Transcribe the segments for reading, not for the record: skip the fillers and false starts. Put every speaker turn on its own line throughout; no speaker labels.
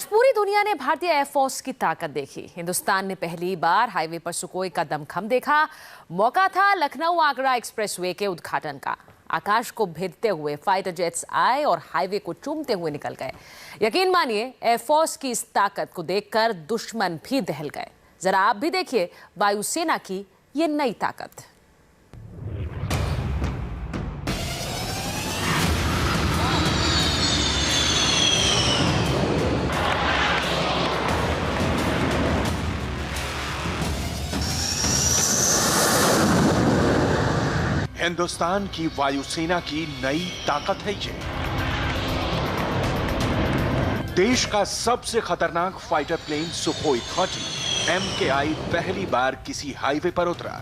आज पूरी दुनिया ने भारतीय एयरफोर्स की ताकत देखी। हिंदुस्तान ने पहली बार हाईवे पर सुखोई का दमखम देखा। मौका था लखनऊ आगरा एक्सप्रेसवे के उद्घाटन का। आकाश को भेदते हुए फाइटर जेट्स आए और हाईवे को चूमते हुए निकल गए। यकीन मानिए, एयरफोर्स की इस ताकत को देखकर दुश्मन भी दहल गए। जरा आप भी देखिए वायुसेना की ये नई ताकत।
हिंदुस्तान की वायुसेना की नई ताकत है ये। देश का सबसे खतरनाक फाइटर प्लेन सुखोई 30 MKI पहली बार किसी हाईवे पर उतरा।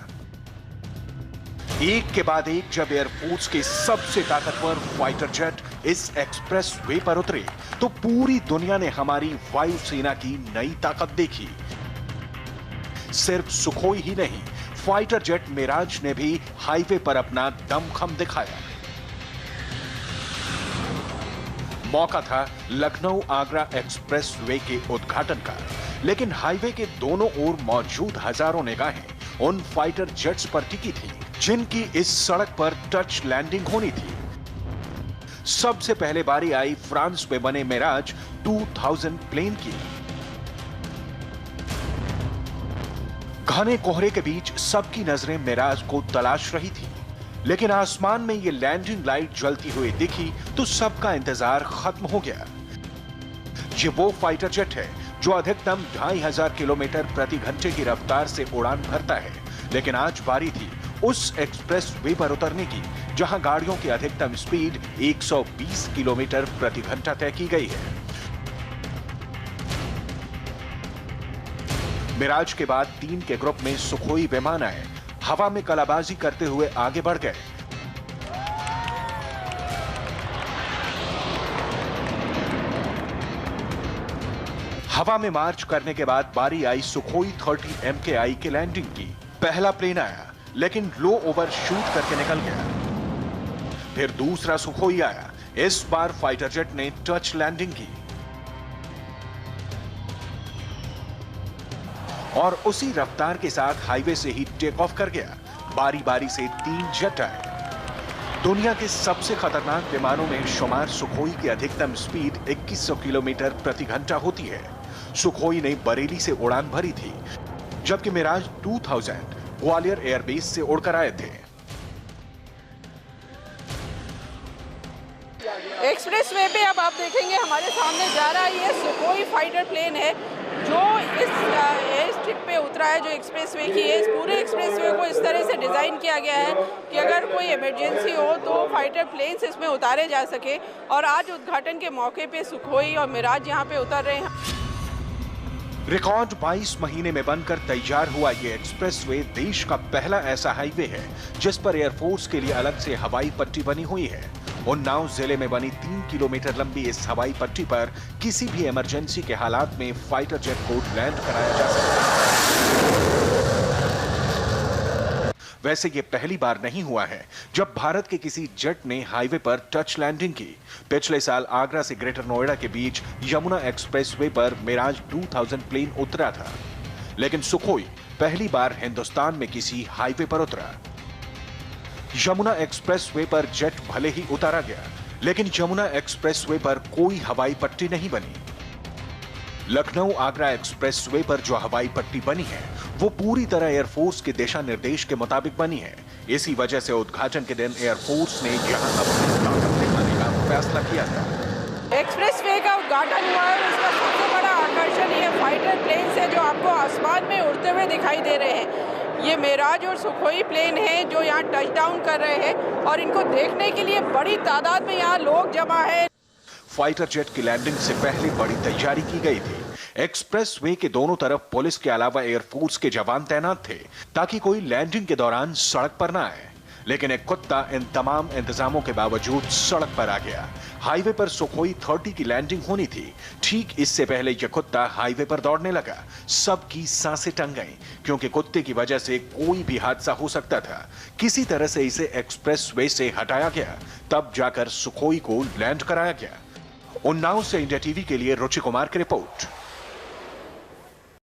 एक के बाद एक जब एयरफोर्स के सबसे ताकतवर फाइटर जेट इस एक्सप्रेस वे पर उतरे तो पूरी दुनिया ने हमारी वायुसेना की नई ताकत देखी। सिर्फ सुखोई ही नहीं, फाइटर जेट मिराज ने भी हाईवे पर अपना दमखम दिखाया। मौका था लखनऊ आगरा एक्सप्रेस वे के उद्घाटन का, लेकिन हाईवे के दोनों ओर मौजूद हजारों निगाहें उन फाइटर जेट्स पर टिकी थी जिनकी इस सड़क पर टच लैंडिंग होनी थी। सबसे पहले बारी आई फ्रांस में बने मिराज 2000 प्लेन की। घने कोहरे के बीच सबकी नजरें मिराज को तलाश रही थी, लेकिन आसमान में ये लैंडिंग लाइट जलती हुई दिखी तो सबका इंतजार खत्म हो गया। ये वो फाइटर जेट है जो अधिकतम 2500 किलोमीटर प्रति घंटे की रफ्तार से उड़ान भरता है, लेकिन आज बारी थी उस एक्सप्रेस वे पर उतरने की जहां गाड़ियों की अधिकतम स्पीड 120 किलोमीटर प्रति घंटा तय की गई है। मिराज के बाद 3 के ग्रुप में सुखोई विमान आए, हवा में कलाबाजी करते हुए आगे बढ़ गए। हवा में मार्च करने के बाद बारी आई सुखोई 30 MKI के लैंडिंग की। पहला प्लेन आया, लेकिन लो ओवर शूट करके निकल गया। फिर दूसरा सुखोई आया, इस बार फाइटर जेट ने टच लैंडिंग की और उसी रफ्तार के साथ हाईवे से ही टेक ऑफ कर गया। बारी बारी से 3 जेट आए। दुनिया के सबसे खतरनाक विमानों में शुमार सुखोई की अधिकतम स्पीड 2100 किलोमीटर प्रति घंटा होती है। सुखोई ने बरेली से उड़ान भरी थी, जबकि मिराज 2000 ग्वालियर एयरबेस से उड़कर आए थे।
एक्सप्रेस वे पे अब आप देखेंगे हमारे सामने जा रहा है ये सुखोई फाइटर प्लेन है जो इस एयर स्ट्रिप पे उतरा है, जो एक्सप्रेस वे की है। इस पूरे एक्सप्रेस वे को इस तरह से डिज़ाइन किया गया है कि अगर कोई इमरजेंसी हो तो फाइटर प्लेन्स इसमें उतारे जा सके। और आज उद्घाटन के मौके पे सुखोई और मिराज यहाँ पे उतर रहे हैं।
रिकॉर्ड 22 महीने में बनकर तैयार हुआ ये एक्सप्रेसवे देश का पहला ऐसा हाईवे है जिस पर एयरफोर्स के लिए अलग से हवाई पट्टी बनी हुई है। उन्नाव जिले में बनी 3 किलोमीटर लंबी इस हवाई पट्टी पर किसी भी इमरजेंसी के हालात में फाइटर जेट को लैंड कराया जा सकता है। वैसे ये पहली बार नहीं हुआ है जब भारत के किसी जेट ने हाईवे पर टच लैंडिंग की। पिछले साल आगरा से ग्रेटर नोएडा के बीच यमुना एक्सप्रेसवे पर मिराज 2000 प्लेन उतरा था, लेकिन सुखोई पहली बार हिंदुस्तान में किसी हाईवे पर उतरा। यमुना एक्सप्रेसवे पर जेट भले ही उतारा गया, लेकिन यमुना एक्सप्रेसवे पर कोई हवाई पट्टी नहीं बनी। लखनऊ आगरा एक्सप्रेसवे पर जो हवाई पट्टी बनी है वो पूरी तरह एयरफोर्स के दिशा निर्देश के मुताबिक बनी है। इसी वजह से उद्घाटन के दिन एयरफोर्स ने यहां अपनी ताकत दिखाने का फैसला किया था।
एक्सप्रेसवे का उद्घाटन हुआ है, इसका सबसे बड़ा आकर्षण ये फाइटर प्लेन है जो आपको आसमान में उड़ते हुए दिखाई दे रहे हैं। ये मिराज और सुखोई प्लेन है जो यहाँ टच डाउन कर रहे हैं और इनको देखने के लिए बड़ी तादाद में यहाँ लोग जमा है।
फाइटर जेट की लैंडिंग से पहले बड़ी तैयारी की गई थी। एक्सप्रेसवे के दोनों तरफ पुलिस के अलावा एयरफोर्स के जवान तैनात थे ताकि कोई लैंडिंग के दौरान सड़क पर ना आए, लेकिन एक कुत्ता इन तमाम इंतजामों के बावजूद सड़क पर आ गया। हाईवे पर सुखोई 30 की लैंडिंग होनी थी। ठीक इससे पहले यह कुत्ता हाईवे पर दौड़ने लगा। सबकी सांसें टंग गईं, क्योंकि कुत्ते की वजह से कोई भी हादसा हो सकता था। किसी तरह से इसे एक्सप्रेस वे से हटाया गया, तब जाकर सुखोई को लैंड कराया गया। उन्नाव से इंडिया टीवी के लिए रुचि कुमार की रिपोर्ट।